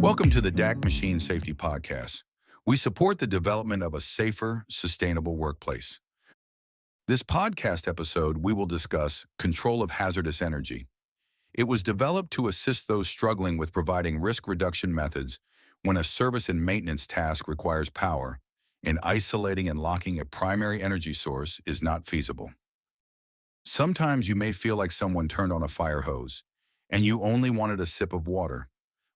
Welcome to the DAK Machine Safety Podcast. We support the development of a safer, sustainable workplace. This podcast episode, we will discuss control of hazardous energy. It was developed to assist those struggling with providing risk reduction methods when a service and maintenance task requires power, and isolating and locking a primary energy source is not feasible. Sometimes you may feel like someone turned on a fire hose, and you only wanted a sip of water.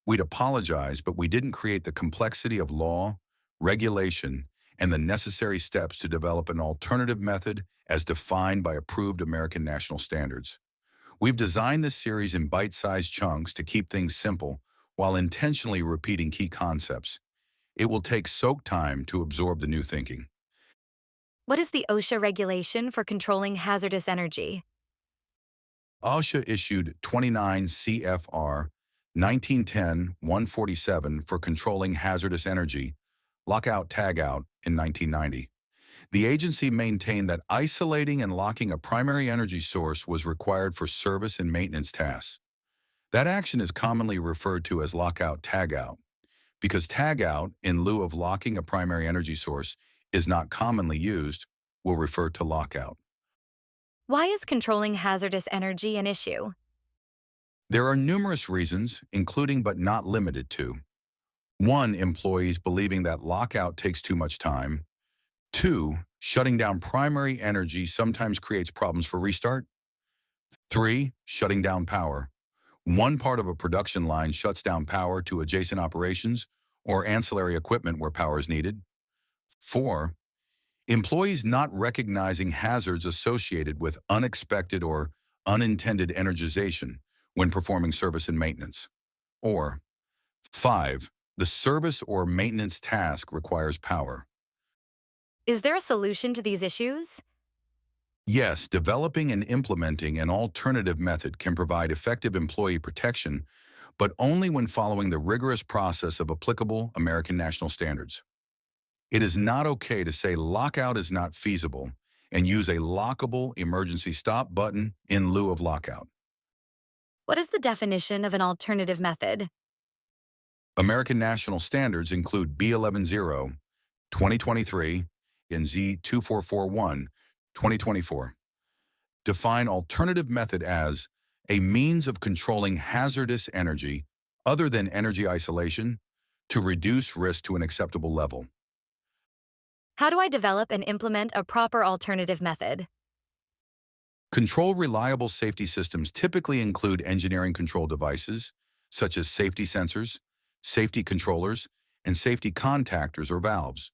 We'd apologize, but we didn't create the complexity of law, regulation, and the necessary steps to develop an alternative method as defined by approved American national standards. We've designed this series in bite-sized chunks to keep things simple while intentionally repeating key concepts. It will take soak time to absorb the new thinking. What is the OSHA regulation for controlling hazardous energy? OSHA issued 29 CFR 1910-147 for controlling hazardous energy, lockout-tagout, in 1990. The agency maintained that isolating and locking a primary energy source was required for service and maintenance tasks. That action is commonly referred to as lockout-tagout, because tagout, in lieu of locking a primary energy source, is not commonly used, we'll refer to lockout. Why is controlling hazardous energy an issue? There are numerous reasons, including but not limited to: 1. Employees believing that lockout takes too much time. 2. Shutting down primary energy sometimes creates problems for restart. 3. Shutting down power. One part of a production line shuts down power to adjacent operations or ancillary equipment where power is needed. 4. Employees not recognizing hazards associated with unexpected or unintended energization when performing service and maintenance. Or 5. The service or maintenance task requires power. Is there a solution to these issues? Yes, developing and implementing an alternative method can provide effective employee protection, but only when following the rigorous process of applicable American national standards. It is not okay to say lockout is not feasible and use a lockable emergency stop button in lieu of lockout. What is the definition of an alternative method? American national standards include B11 2023 and Z2441 2024. Define alternative method as a means of controlling hazardous energy other than energy isolation to reduce risk to an acceptable level. How do I develop and implement a proper alternative method? Control reliable safety systems typically include engineering control devices, such as safety sensors, safety controllers, and safety contactors or valves.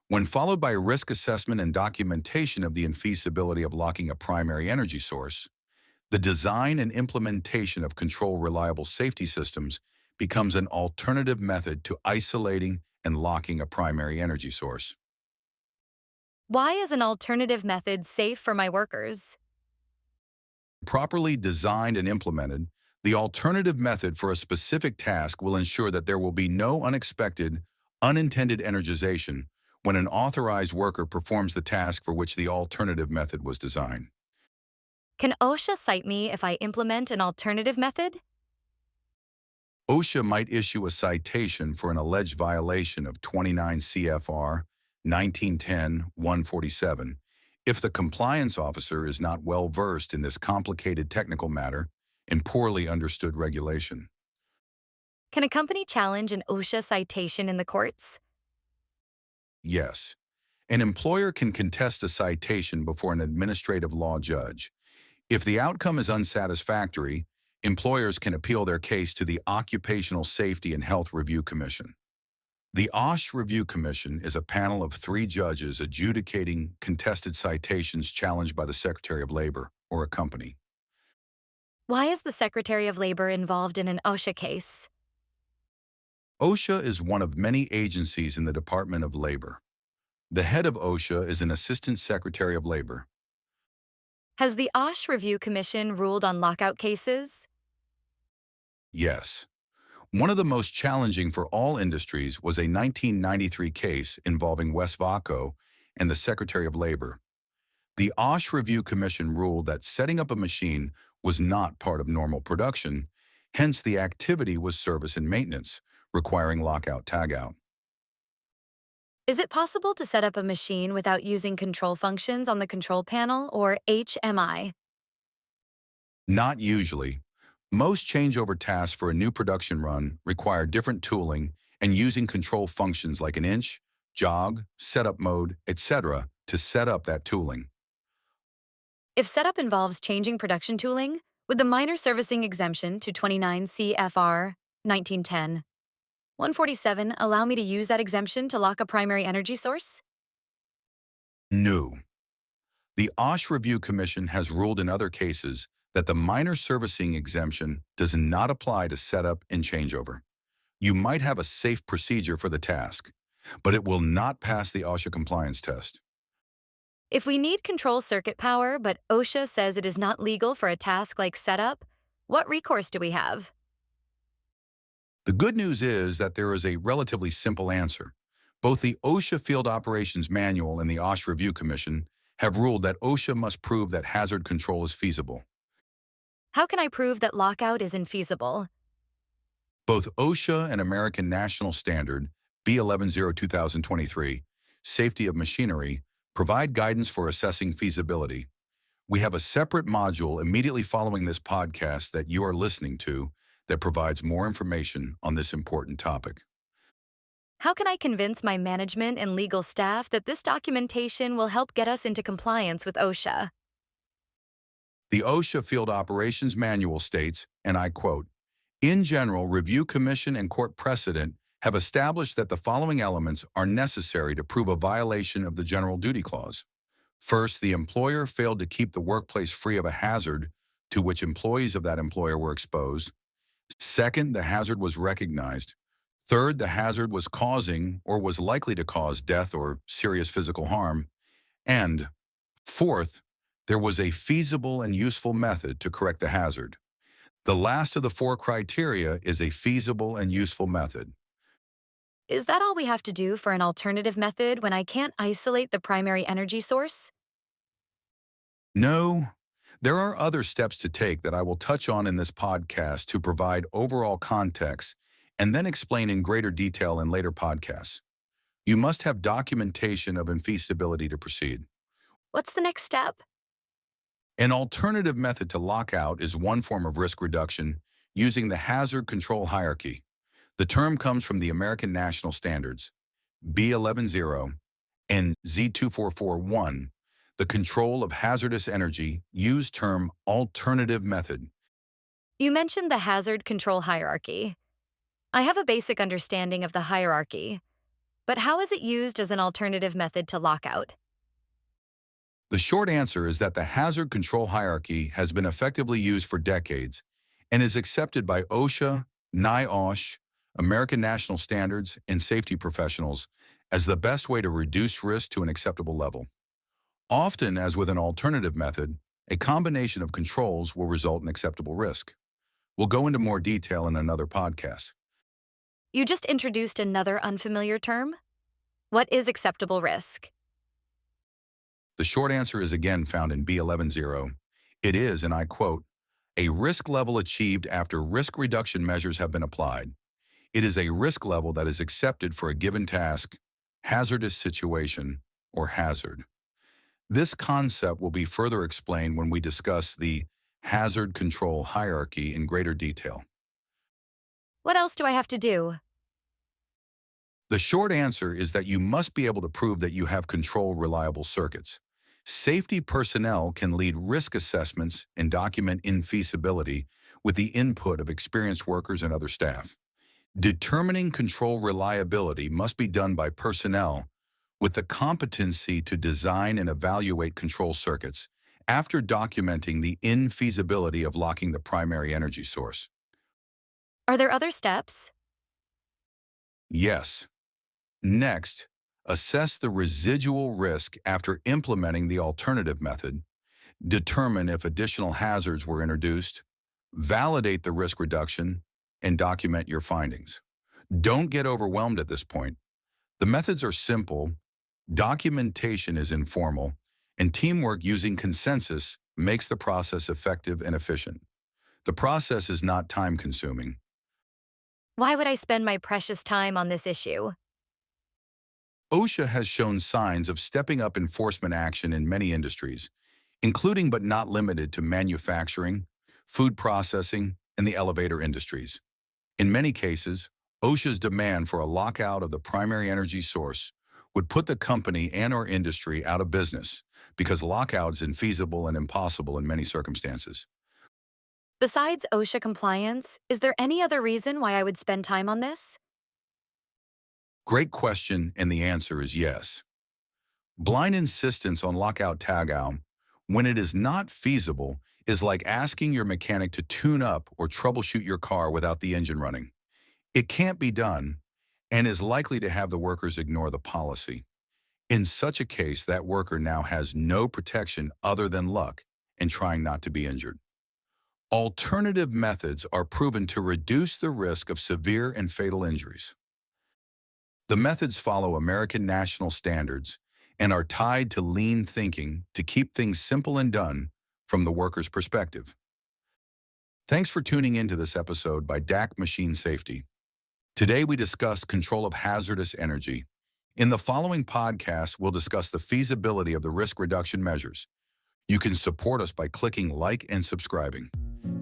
When followed by risk assessment and documentation of the feasibility of locking a primary energy source, the design and implementation of control reliable safety systems becomes an alternative method to isolating and locking a primary energy source. Why is an alternative method safe for my workers? Properly designed and implemented, the alternative method for a specific task will ensure that there will be no unexpected, unintended energization when an authorized worker performs the task for which the alternative method was designed. Can OSHA cite me if I implement an alternative method? OSHA might issue a citation for an alleged violation of 29 CFR 1910-147 if the compliance officer is not well versed in this complicated technical matter and poorly understood regulation. Can a company challenge an OSHA citation in the courts? Yes. An employer can contest a citation before an administrative law judge. If the outcome is unsatisfactory, employers can appeal their case to the Occupational Safety and Health Review Commission. The OSHRC Review Commission is a panel of 3 judges adjudicating contested citations challenged by the Secretary of Labor or a company. Why is the Secretary of Labor involved in an OSHA case? OSHA is one of many agencies in the Department of Labor. The head of OSHA is an Assistant Secretary of Labor. Has the OSHRC Review Commission ruled on lockout cases? Yes. One of the most challenging for all industries was a 1993 case involving West Vaco and the Secretary of Labor. The OSHA Review Commission ruled that setting up a machine was not part of normal production, hence the activity was service and maintenance, requiring lockout-tagout. Is it possible to set up a machine without using control functions on the control panel, or HMI? Not usually. Most changeover tasks for a new production run require different tooling and using control functions like an inch, jog, setup mode, etc. to set up that tooling. If setup involves changing production tooling, would the minor servicing exemption to 29 CFR 1910 147 allow me to use that exemption to lock a primary energy source? No. The OSHA Review Commission has ruled in other cases that the minor servicing exemption does not apply to setup and changeover. You might have a safe procedure for the task, but it will not pass the OSHA compliance test. If we need control circuit power, but OSHA says it is not legal for a task like setup, what recourse do we have? The good news is that there is a relatively simple answer. Both the OSHA Field Operations Manual and the OSHA Review Commission have ruled that OSHA must prove that hazard control is feasible. How can I prove that lockout is infeasible? Both OSHA and American National Standard B11 2023 Safety of Machinery provide guidance for assessing feasibility. We have a separate module immediately following this podcast that you are listening to that provides more information on this important topic. How can I convince my management and legal staff that this documentation will help get us into compliance with OSHA? The OSHA Field Operations Manual states, and I quote, "In general, review commission and court precedent have established that the following elements are necessary to prove a violation of the General Duty Clause. First, the employer failed to keep the workplace free of a hazard to which employees of that employer were exposed. Second, the hazard was recognized. Third, the hazard was causing or was likely to cause death or serious physical harm. And fourth, there was a feasible and useful method to correct the hazard. The last of the four criteria is a feasible and useful method." Is that all we have to do for an alternative method when I can't isolate the primary energy source? No, there are other steps to take that I will touch on in this podcast to provide overall context and then explain in greater detail in later podcasts. You must have documentation of infeasibility to proceed. What's the next step? An alternative method to lockout is one form of risk reduction using the hazard control hierarchy. The term comes from the American National Standards, B11 and Z2441, the control of hazardous energy, used term alternative method. You mentioned the hazard control hierarchy. I have a basic understanding of the hierarchy, but how is it used as an alternative method to lockout? The short answer is that the hazard control hierarchy has been effectively used for decades and is accepted by OSHA, NIOSH, American National Standards, and safety professionals as the best way to reduce risk to an acceptable level. Often, as with an alternative method, a combination of controls will result in acceptable risk. We'll go into more detail in another podcast. You just introduced another unfamiliar term. What is acceptable risk? The short answer is again found in B11. It is, and I quote, "a risk level achieved after risk reduction measures have been applied. It is a risk level that is accepted for a given task, hazardous situation, or hazard." This concept will be further explained when we discuss the hazard control hierarchy in greater detail. What else do I have to do? The short answer is that you must be able to prove that you have control reliable circuits. Safety personnel can lead risk assessments and document infeasibility with the input of experienced workers and other staff. Determining control reliability must be done by personnel with the competency to design and evaluate control circuits after documenting the infeasibility of locking the primary energy source. Are there other steps? Yes. Next, assess the residual risk after implementing the alternative method, determine if additional hazards were introduced, validate the risk reduction, and document your findings. Don't get overwhelmed at this point. The methods are simple, documentation is informal, and teamwork using consensus makes the process effective and efficient. The process is not time-consuming. Why would I spend my precious time on this issue? OSHA has shown signs of stepping up enforcement action in many industries, including but not limited to manufacturing, food processing, and the elevator industries. In many cases, OSHA's demand for a lockout of the primary energy source would put the company and/or industry out of business because lockout is infeasible and impossible in many circumstances. Besides OSHA compliance, is there any other reason why I would spend time on this? Great question, and the answer is yes. Blind insistence on lockout tagout when it is not feasible is like asking your mechanic to tune up or troubleshoot your car without the engine running. It can't be done and is likely to have the workers ignore the policy. In such a case, that worker now has no protection other than luck and trying not to be injured. Alternative methods are proven to reduce the risk of severe and fatal injuries. The methods follow American national standards and are tied to lean thinking to keep things simple and done from the worker's perspective. Thanks for tuning into this episode by DAK Machine Safety. Today we discussed control of hazardous energy. In the following podcast, we'll discuss the feasibility of the risk reduction measures. You can support us by clicking like and subscribing.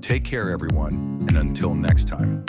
Take care, everyone, and until next time.